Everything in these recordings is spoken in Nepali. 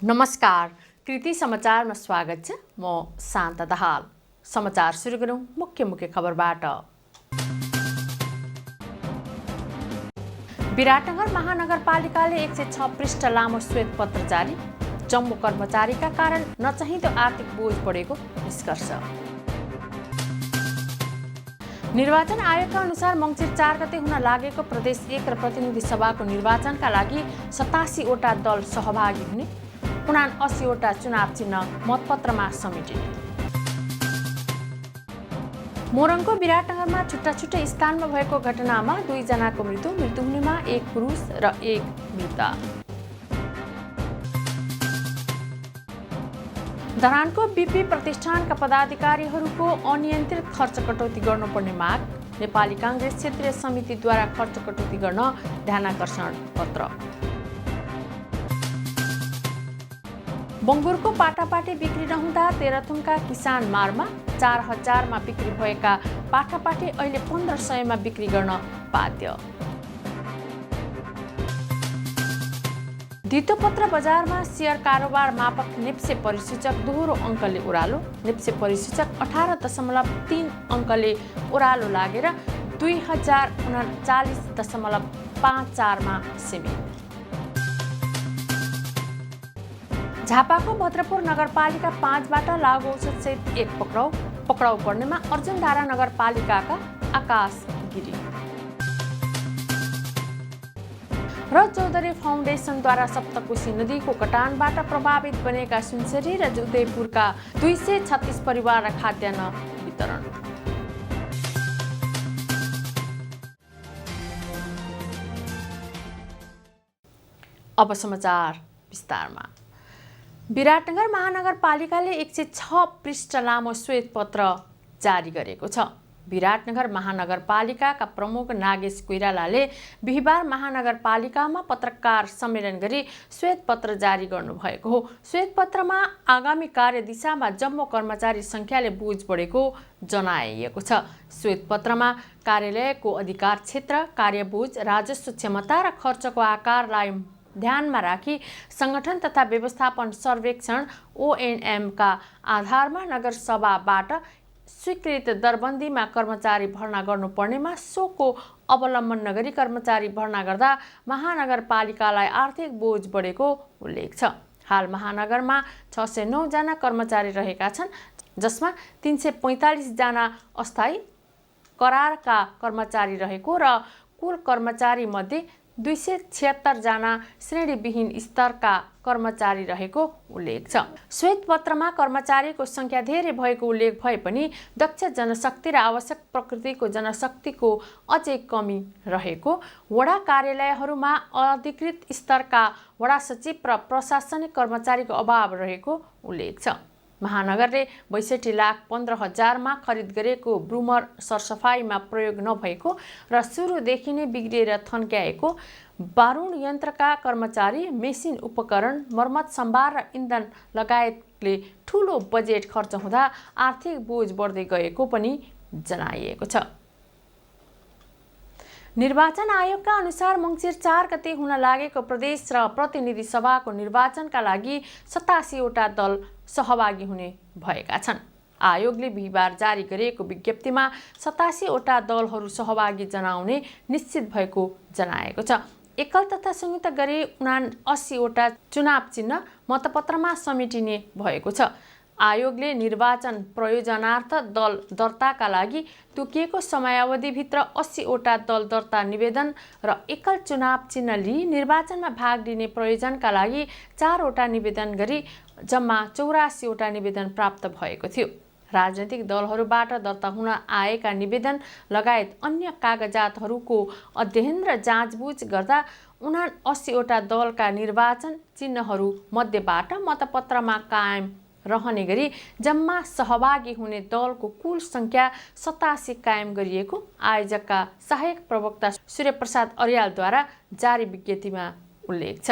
नमस्कार, कृति समाचारमा स्वागत छ। म शान्ता दाहाल। समाचार सुरु गरौँ मुख्य खबरबाट। विराटनगर महानगरपालिकाले 106 पृष्ठ लामो श्वेत पत्र जारी। जम्मू कर्मचारीका कारण नचाहिँदो आर्थिक बोझ बढेको निष्कर्ष। निर्वाचन आयोगका अनुसार मङ्सिर 4 गते हुन लागेको प्रदेश 1 र प्रतिनिधि सभाको निर्वाचनका लागि 87 वटा दल सहभागी हुने, 79 वटा चुनाव चिन्ह मतपत्रमा समेटिने। मोरङको विराटनगरमा छुट्टा स्थानमा भएको घटनामा 2 जनाको मृत्यु हुनेमा 1 पुरुष र 1 महिला। धरानको बीपी प्रतिष्ठानका पदाधिकारीहरूको अनियन्त्रित खर्च कटौती गर्नुपर्ने माग। नेपाली काङ्ग्रेस क्षेत्रीय समितिद्वारा खर्च कटौती गर्न ध्यानाकर्षण पत्र। बङ्गुरको पाटापाटी बिक्री नहुँदा तेह्रथुमका किसान मारमा। 4000 मा बिक्री भएका पाटापाटी अहिले 1500 मा बिक्री गर्न बाध्य। धितोपत्र बजारमा सेयर कारोबार मापक नेप्से परिसूचक दोहोरो अङ्कले ओह्रालो। नेप्से परिसूचक 18.3 अङ्कले ओह्रालो लागेर 2039.54 मा सीमित। झापाको भद्रपुर नगरपालिका 5 बाट लागु औषधसहित 1 पक्राउ पर्नेमा अर्जुनधारा नगरपालिकाका आकाश गिरी र चौधरी फाउन्डेसनद्वारा सप्तकोशी नदीको कटानबाट प्रभावित बनेका सुनसरी र उदयपुरका 236 परिवार खाद्यान्न वितरण। अब समाचार विस्तारमा। विराटनगर महानगरपालिकाले 106 पृष्ठ लामो श्वेत पत्र जारी गरेको छ। विराटनगर महानगरपालिकाका प्रमुख नागेश कोइरालाले बिहिबार महानगरपालिकामा पत्रकार सम्मेलन गरी श्वेत पत्र जारी गर्नुभएको हो। श्वेत पत्रमा आगामी कार्यदिशामा जम्मू कर्मचारी संख्याले बोझ बढेको जनाइएको छ। श्वेत पत्रमा कार्यालयको अधिकार क्षेत्र, कार्यबोझ, राजस्व क्षमता र खर्चको आकारलाई ध्यानमा राखी संगठन तथा व्यवस्थापन सर्वेक्षण ONM का आधारमा नगरसभाबाट स्वीकृत दरबन्दीमा कर्मचारी भर्ना गर्नुपर्नेमा सोको अवलम्बन नगरी कर्मचारी भर्ना गर्दा महानगरपालिकालाई आर्थिक बोझ बढेको उल्लेख छ। हाल महानगरमा 609 जना कर्मचारी रहेका छन्, जसमा 345 जना अस्थायी करारका कर्मचारी रहेको र कुल कर्मचारी मध्ये 276 जना श्रेणीविहीन स्तरका कर्मचारी रहेको उल्लेख छ। श्वेत पत्रमा कर्मचारीको संख्या धेरै भएको उल्लेख भए पनि दक्ष जनशक्ति र आवश्यक प्रकृतिको जनशक्तिको अझै कमी रहेको, वडा कार्यालयहरूमा अधिकृत स्तरका वडा सचिव र प्रशासनिक कर्मचारीको अभाव रहेको उल्लेख छ। महानगरले 62,15,000 मा खरिद गरेको ब्रुमर सरसफाइमा प्रयोग नभएको र सुरुदेखि नै बिग्रिएर थन्क्याएको बारुण यन्त्रका कर्मचारी, मेसिन उपकरण, मर्मत सम्भार र इन्धन लगायतले ठूलो बजेट खर्च हुँदा आर्थिक बोझ बढ्दै गएको पनि जनाइएको छ। निर्वाचन आयोगका अनुसार मङ्सिर 4 गते हुन लागेको प्रदेश र प्रतिनिधि सभाको निर्वाचनका लागि 87 वटा दल सहभागी हुने भएका छन्। आयोगले बिहिबार जारी गरेको विज्ञप्तिमा 87 वटा दलहरू सहभागी जनाउने निश्चित भएको जनाएको छ। एकल तथा संयुक्त गरी 79 वटा चुनाव चिन्ह मतपत्रमा समेटिने भएको छ। आयोगले निर्वाचन प्रयोजनार्थ दल दर्ताका लागि तोकिएको समयावधिभित्र 80 वटा दल दर्ता निवेदन र एकल चुनाव चिन्ह लिई निर्वाचनमा भाग लिने प्रयोजनका लागि 4 वटा निवेदन गरी जम्मा 84 वटा निवेदन प्राप्त भएको थियो। राजनैतिक दलहरूबाट दर्ता हुन आएका निवेदन लगायत अन्य कागजातहरूको अध्ययन र जाँचबुझ गर्दा 79 वटा दलका निर्वाचन चिन्हहरू मध्येबाट मतपत्रमा कायम रहने गरी जम्मा सहभागी हुने दलको कुल संख्या 87 कायम गरिएको आयोजकका सहायक प्रवक्ता सूर्यप्रसाद अर्यालद्वारा जारी विज्ञप्तिमा उल्लेख छ।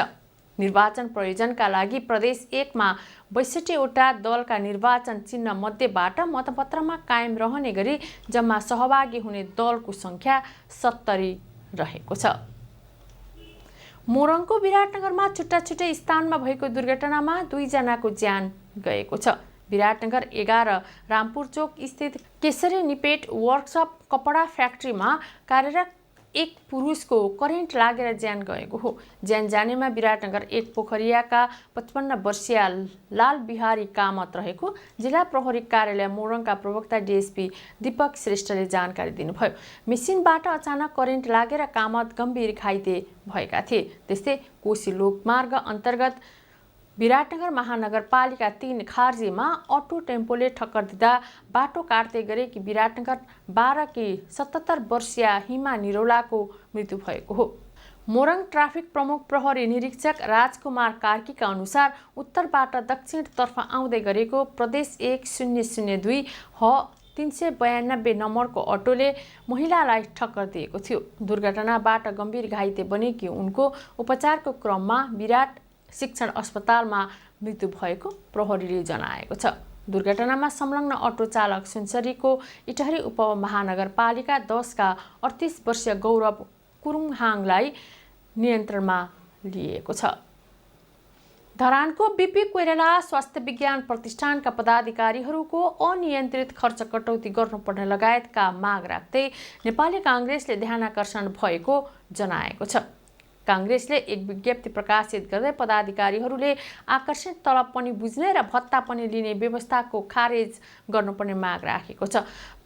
निर्वाचन प्रयोजनका लागि प्रदेश 1 मा 62 वटा दलका निर्वाचन चिन्ह मध्येबाट मतपत्रमा कायम रहने गरी जम्मा सहभागी हुने दलको संख्या 70 रहेको छ। मोरङको विराटनगरमा छुट्टा छुट्टै स्थानमा भएको दुर्घटनामा 2 जनाको ज्यान गएको छ। विराटनगर 11 रामपुर चोक स्थित केसरी निपेट वर्कसप कपडा फ्याक्ट्रीमा कार्यरत एक पुरुषको करेन्ट लागेर ज्यान गएको हो। ज्यान जानेमा विराटनगर 1 पोखरियाका 55 वर्षीय लाल बिहारी कामत रहेको जिल्ला प्रहरी कार्यालय मोरङका प्रवक्ता डीएसपी दीपक श्रेष्ठले जानकारी दिनुभयो। मेसिनबाट अचानक करेन्ट लागेर कामत गम्भीर घाइते भएका थिए। त्यस्तै कोशी लोकमार्ग अन्तर्गत विराटनगर महानगरपालिका 3 खार्जीमा अटो टेम्पोले ठक्कर दिँदा बाटो काट्दै गरेकी विराटनगर 12 की 77 वर्षीय हिमा निरौलाको मृत्यु भएको हो। मोरङ ट्राफिक प्रमुख प्रहरी निरीक्षक राजकुमार कार्कीका अनुसार उत्तरबाट दक्षिणतर्फ आउँदै गरेको प्रदेश 1002 ह 392 नम्बरको अटोले महिलालाई ठक्कर दिएको थियो। दुर्घटनाबाट गम्भीर घाइते बनेकी उनको उपचारको क्रममा विराट शिक्षण अस्पतालमा मृत्यु भएको प्रहरीले जनाएको छ। दुर्घटनामा संलग्न अटो चालक सुनसरीको इटहरी उपमहानगरपालिका 10 का 38 वर्षीय गौरव कुरुङहाङलाई नियन्त्रणमा लिएको छ। धरानको बीपी कोइराला स्वास्थ्य विज्ञान प्रतिष्ठानका पदाधिकारीहरूको अनियन्त्रित खर्च कटौती गर्नुपर्ने लगायतका माग राख्दै नेपाली काङ्ग्रेसले ध्यानाकर्षण भएको जनाएको छ। काङ्ग्रेसले एक विज्ञप्ति प्रकाशित गर्दै पदाधिकारीहरूले आकर्षित तलब पनि बुझ्ने र भत्ता पनि लिने व्यवस्थाको खारेज गर्नुपर्ने माग राखेको छ।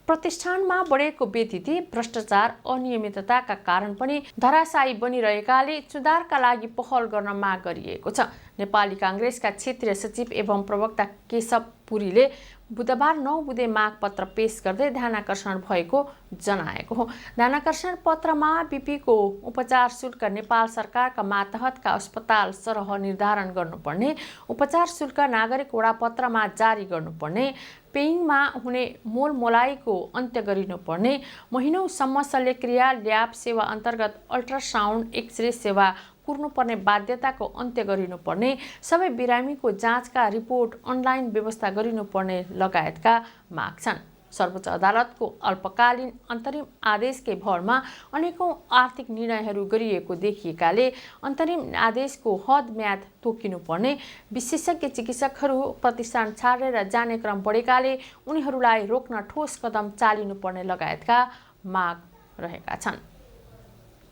प्रतिष्ठानमा बढेको बेतिथि भ्रष्टाचार अनियमितताका कारण पनि धराशायी बनिरहेकाले सुधारका लागि पहल गर्न माग गरिएको छ। नेपाली काङ्ग्रेसका क्षेत्रीय सचिव एवं प्रवक्ता केशव पुरीले बुधबार 9 बुँदे मागपत्र पेश गर्दै ध्यानाकर्षण भएको जनाएको हो। ध्यानाकर्षण पत्रमा बीपीको उपचार शुल्क नेपाल सरकारका मातहतका अस्पताल सरह निर्धारण गर्नुपर्ने, उपचार शुल्क नागरिक वडापत्रमा जारी गर्नुपर्ने, पेइङमा हुने मोलमोलाइको अन्त्य गरिनुपर्ने, महिनौसम्म शल्यक्रिया ल्याब सेवा अन्तर्गत अल्ट्रासाउन्ड एक्सरे सेवा कुर्नुपर्ने बाध्यताको अन्त्य गरिनुपर्ने, सबै बिरामीको जाँचका रिपोर्ट अनलाइन व्यवस्था गरिनुपर्ने लगायतका माग छन्। सर्वोच्च अदालतको अल्पकालीन अन्तरिम आदेशकै भरमा अनेकौं आर्थिक निर्णयहरू गरिएको देखिएकाले अन्तरिम आदेशको हद म्याद तोकिनुपर्ने, विशेषज्ञ चिकित्सकहरू प्रतिष्ठान छाडेर जाने क्रम बढेकाले उनीहरूलाई रोक्न ठोस कदम चालिनुपर्ने लगायतका माग रहेका छन्।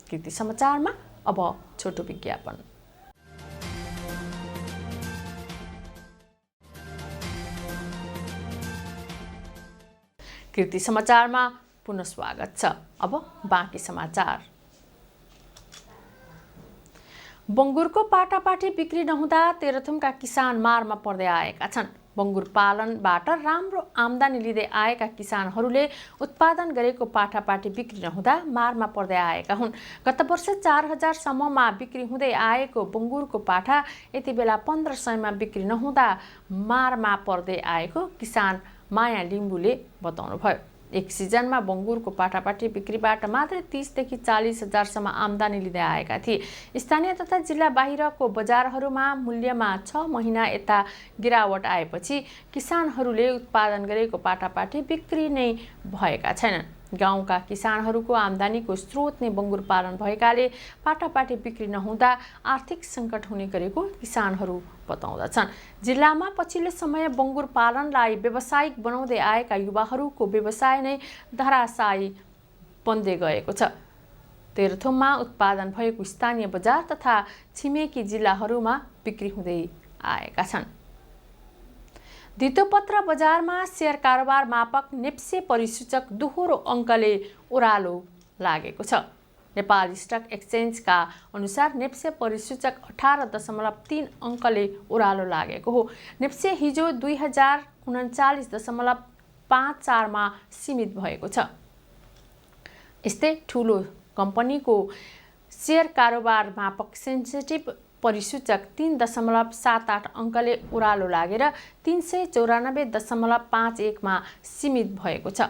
कृति समाचारमा अब छोटो विज्ञापन। कृति समाचारमा पुनः स्वागत छ। अब बाँकी समाचार। बङ्गुरको पाटापाटी बिक्री नहुँदा तेह्रथुमका किसान मारमा पर्दै आएका छन्। बङ्गुर पालनबाट राम्रो आम्दानी लिँदै आएका किसानहरूले उत्पादन गरेको पाटापाटी बिक्री नहुँदा मारमा पर्दै आएका हुन्। गत वर्ष 4000 सम्ममा बिक्री हुँदै आएको बङ्गुरको पाठा यति बेला 1500मा बिक्री नहुँदा मारमा पर्दै आएको किसान माया लिम्बुले बताउनुभयो। एक सिजनमा बङ्गुरको पाटापाटी बिक्रीबाट मात्र 30 देखि 40 हजारसम्म आम्दानी लिँदै आएका थिए। स्थानीय तथा जिल्ला बाहिरको बजारहरूमा मूल्यमा 6 महिना यता गिरावट आएपछि किसानहरूले उत्पादन गरेको पाटापाटी बिक्री नै भएका छैनन्। गाउँका किसानहरूको आम्दानीको स्रोत नै बङ्गुर पालन भएकाले पाटापाटी बिक्री नहुँदा आर्थिक सङ्कट हुने गरेको किसानहरू बताउँदछन्। जिल्लामा पछिल्लो समय बङ्गुर पालनलाई व्यावसायिक बनाउँदै आएका युवाहरूको व्यवसाय नै धराशायी बन्दै गएको छ। तेह्रथुममा उत्पादन भएको स्थानीय बजार तथा छिमेकी जिल्लाहरूमा बिक्री हुँदै आएका छन्। धितोपत्र बजारमा सेयर कारोबार मापक नेप्से परिसूचक दोहोरो अङ्कले ओह्रालो लागेको छ। नेपाल स्टक एक्सचेन्जका अनुसार नेप्से परिसूचक 18.3 अङ्कले ओह्रालो लागेको हो। नेप्से हिजो 2039.54 मा सीमित भएको छ। यस्तै ठुलो कम्पनीको सेयर कारोबार मापक सेन्सिटिभ परिसूचक 3.78 अङ्कले ओह्रालो लागेर 394.51 मा सीमित भएको छ।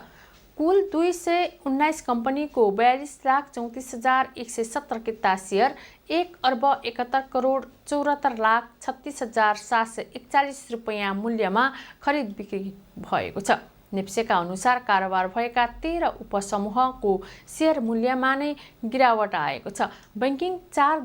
कुल 219 कम्पनीको 42,34,117 किता सेयर 1,71,74,36,741 रुपैयाँ मूल्यमा खरिद बिक्री भएको छ। नेप्सेका अनुसार कारोबार भएका 13 उपसमूहको सेयर मूल्यमा नै गिरावट आएको छ। बैंकिङ 4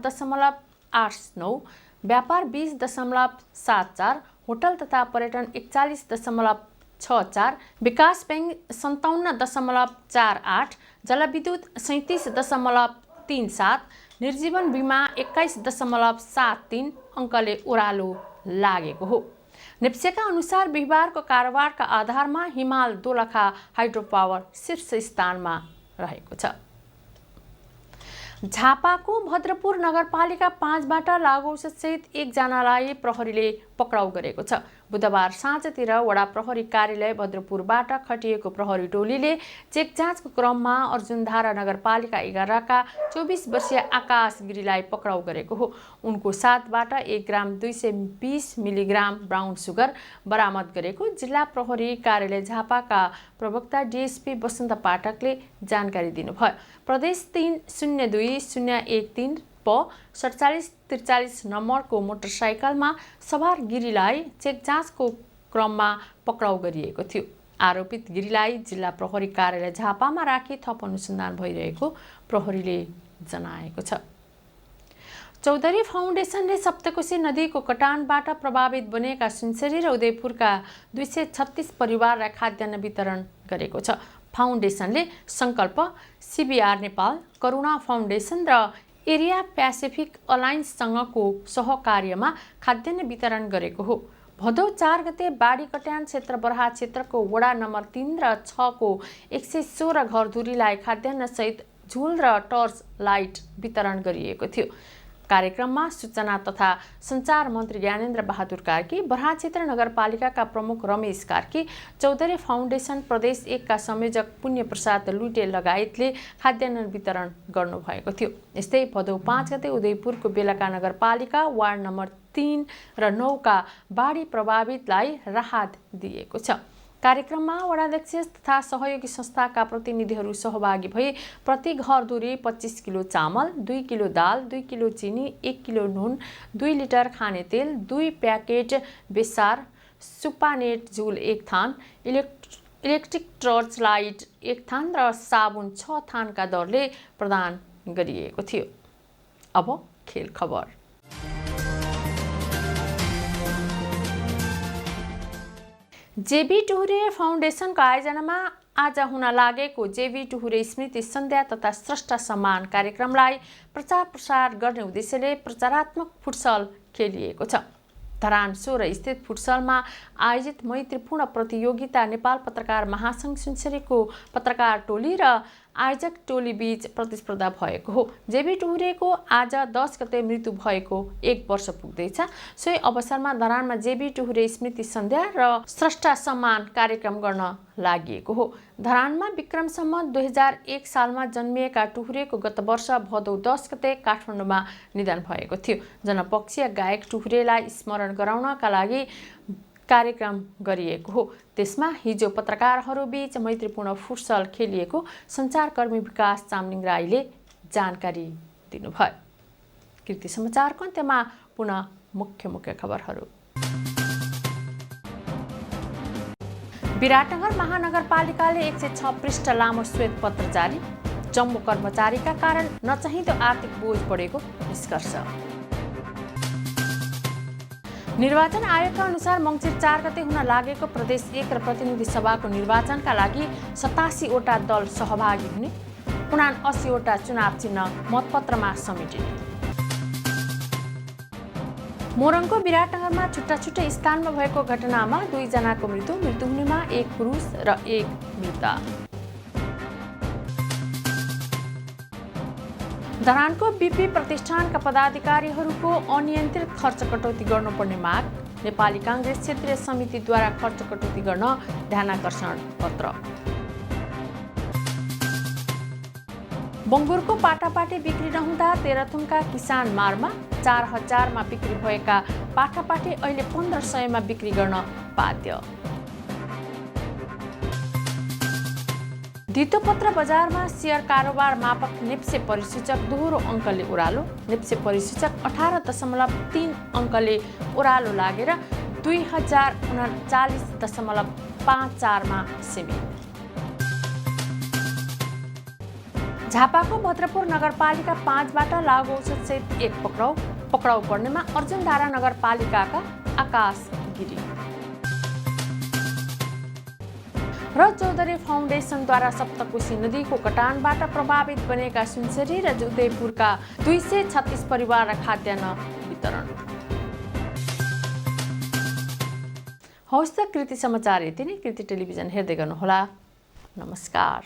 20.89, व्यापार 20.74, होटल तथा पर्यटन 41.64, विकास बैंक 57.48, जलविद्युत 37.37, निर्जीवन बीमा 21.73 अङ्कले ओह्रालो लागेको हो। नेप्सेका अनुसार बिहिबारको कारोबारका आधारमा हिमाल दोलखा हाइड्रो पावर शीर्ष स्थानमा रहेको छ। झापाको भद्रपुर नगरपालिका 5बाट लागु औषधसहित एकजनालाई प्रहरीले पक्राउ गरेको छ। बुधबार साँझतिर वडा प्रहरी कार्यालय भद्रपुरबाट खटिएको प्रहरी टोलीले चेक जाँचको क्रममा अर्जुनधारा नगरपालिका 11का 24 वर्षीय आकाश गिरीलाई पक्राउ गरेको हो। उनको साथबाट 1 ग्राम 220 मिलिग्राम ब्राउन सुगर बरामद गरेको जिल्ला प्रहरी कार्यालय झापाका प्रवक्ता डिएसपी वसन्त पाठकले जानकारी दिनुभयो। प्रदेश 302013 प 4743 नम्बरको मोटरसाइकलमा सवार गिरीलाई चेक जाँचको क्रममा पक्राउ गरिएको थियो। आरोपित गिरीलाई जिल्ला प्रहरी कार्यालय झापामा राखी थप अनुसन्धान भइरहेको प्रहरीले जनाएको छ। चौधरी फाउन्डेसनले सप्तकोशी नदीको कटानबाट प्रभावित बनेका सुनसरी र उदयपुरका 236 परिवारलाई खाद्यान्न वितरण गरेको छ। फाउन्डेसनले संकल्प, सीबीआर नेपाल, करुणा फाउन्डेसन र एरिया प्यासिफिक अलायन्ससँगको सहकार्यमा खाद्यान्न वितरण गरेको हो। भदौ 4 गते बाढी कट्यान क्षेत्र बरहा क्षेत्रको वडा नम्बर 3 र 6 को 116 घरधुरीलाई खाद्यान्नसहित झुल र टर्च लाइट वितरण गरिएको थियो। कार्यक्रममा सूचना तथा सञ्चार मन्त्री ज्ञानेन्द्र बहादुर कार्की, बरहा क्षेत्र नगरपालिकाका प्रमुख रमेश कार्की, चौधरी फाउन्डेसन प्रदेश 1 का संयोजक पुण्य प्रसाद लुटे लगायतले खाद्यान्न वितरण गर्नुभएको थियो। यस्तै भदौ 5 गते उदयपुरको बेलका नगरपालिका वार्ड नम्बर 3 र 9 का बाढी प्रभावितलाई राहत दिएको छ। कार्यक्रममा वडाध्यक्ष तथा सहयोगी संस्थाका प्रतिनिधिहरू सहभागी भई प्रति घरधुरी 25 किलो चामल, 2 किलो दाल, 2 किलो चिनी, 1 किलो नुन, 2 लिटर खाने तेल, 2 प्याकेट बेसार, सुपानेट झुल 1 थान, इलेक्ट्रिक टर्च लाइट 1 थान र साबुन 6 थानका दरले प्रदान गरिएको थियो। अब खेल खबर। जेबी टुहुरे फाउन्डेसनको आयोजनामा आज हुन लागेको जेबी टुहुरे स्मृति सन्ध्या तथा स्रष्टा सम्मान कार्यक्रमलाई प्रचार प्रसार गर्ने उद्देश्यले प्रचारात्मक फुटसल खेलिएको छ। धरान 16 स्थित फुटसलमा आयोजित मैत्रीपूर्ण प्रतियोगिता नेपाल पत्रकार महासंघ सुनसरीको पत्रकार टोली र आयोजक टोली बीच प्रतिस्पर्धा भएको हो। जेबी टुहुरेको आज 10 गते मृत्यु भएको 1 वर्ष पुग्दैछ। सोही अवसरमा धरानमा जेबी टुहुरे स्मृति सन्ध्या र स्रष्टा सम्मान कार्यक्रम गर्न लागि हो। धरानमा विक्रमसम्म 2001 सालमा जन्मिएका टुहुरेको गत वर्ष भदौ 10 गते काठमाडौँमा निधन भएको थियो। जनपक्षीय गायक टुहुरेलाई स्मरण गराउनका लागि कार्यक्रम गरिएको हो। त्यसमा हिजो पत्रकारहरूबीच मैत्रीपूर्ण फुटसल खेलिएको सञ्चारकर्मी विकास चामलिङ राईले जानकारी दिनुभयो। कृति समाचारको अन्त्यमा पुनः मुख्य खबरहरू। विराटनगर महानगरपालिकाले 106 पृष्ठ लामो श्वेत पत्र जारी, जम्मू कर्मचारीका कारण नचाहिँदो आर्थिक बोझ बढेको निष्कर्ष। निर्वाचन आयोगका अनुसार मङ्सिर 4 गते हुन लागेको प्रदेश 1 र प्रतिनिधि सभाको निर्वाचनका लागि 87 वटा दल सहभागी हुने, 79 वटा चुनाव चिन्ह मतपत्रमा समेटिने। मोरङको विराटनगरमा छुट्टा स्थानमा भएको घटनामा 2 जनाको मृत्यु हुनेमा 1 पुरुष र 1 मृता। धरानको बीपी प्रतिष्ठानका पदाधिकारीहरूको अनियन्त्रित खर्च कटौती गर्नुपर्ने माग, नेपाली काङ्ग्रेस क्षेत्रीय समितिद्वारा खर्च कटौती गर्न ध्यानाकर्षण पत्र। बङ्गुरको पाटापाटी बिक्री नहुँदा तेह्रथुमका किसान मारमा, 4000 मा बिक्री भएका पाटापाटी अहिले 1500 मा बिक्री गर्न बाध्य। धितोपत्र बजारमा सेयर कारोबार मापक नेप्से परिसूचक दोहोरो अङ्कले ओह्रालो, नेप्से परिसूचक 18.3 अङ्कले ओह्रालो लागेर 2039.54 मा सीमित। झापाको भद्रपुर नगरपालिका 5बाट लागु औषधसहित 1 पक्राउ, पक्राउ पर्नेमा अर्जुनधारा नगरपालिकाका आकाश गिरी र चौधरी फाउन्डेसनद्वारा सप्तकोशी नदीको कटानबाट प्रभावित बनेका सुनसरी र उदयपुरका 236 परिवार खाद्यान्न वितरण। हवस् त कृति समाचार यति नै। कृति टेलिभिजन हेर्दै गर्नुहोला। नमस्कार।